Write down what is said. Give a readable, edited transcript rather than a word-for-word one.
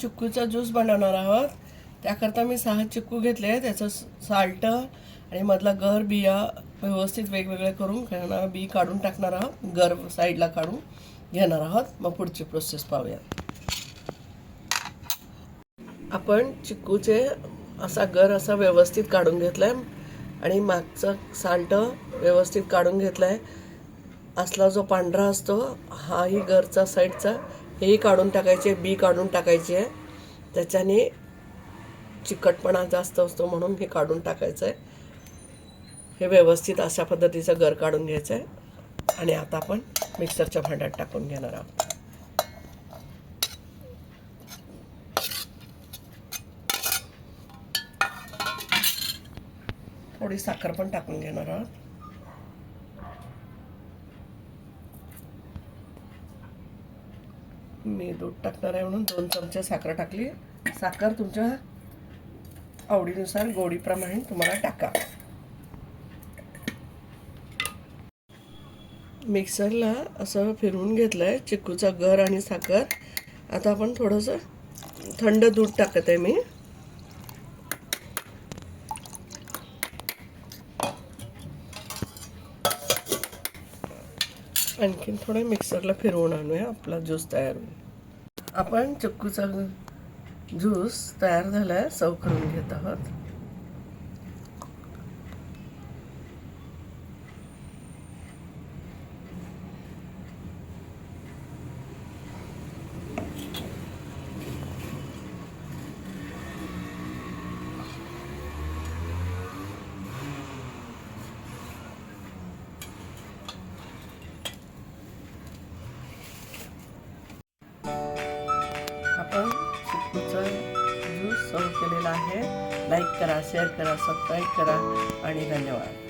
चिक्कूचा juice बनवणार आहोत. त्याकरता मी 6 चिक्कू घेतले. त्याचं साल्ट आणि मधला गर बिया व्यवस्थित वेगवेगळे करून बी काढून टाकणार आहोत. गर साईडला काढून घेणार आहोत. मग पुढची प्रोसेस पाहूया. आपण चिक्कूचे असा गर असा व्यवस्थित काढून घेतलाय आणि मागचं साल्ट व्यवस्थित काढून घेतलाय. असला जो पांढरा असतो हाही गरचा साईडचा हेही काढून टाकायचे, बी काढून टाकायची आहे. त्याच्याने चिकटपणा जास्त असतो म्हणून हे काढून टाकायचं आहे. हे व्यवस्थित अशा पद्धतीचं गर काढून घ्यायचं आहे. आणि आता आपण मिक्सरच्या भांड्यात टाकून घेणार आहोत. थोडी साखर पण टाकून घेणार आहोत. मी दूध टाकणार आहे म्हणून 2 चमचे साखर टाकली. साखर तुमच्या आवडीनुसार गोडीप्रमाणे तुम्हाला टाका. मिक्सरला असं फिरवून घेतलंय चिक्कूचा गर आणि साखर. आता आपण थोडंसं थंड दूध टाकत आहे मी. आणखीन थोडं मिक्सरला फिरवून आणूया. आपला ज्यूस तयार होईल. आपण चिक्कूचा ज्यूस तयार झालाय. सर्व करून घेत आहोत. आपण चिक्कूचा ज्यूस सर्व केलेला आहे. लाईक करा, शेअर करा, सबस्क्राईब करा आणि धन्यवाद.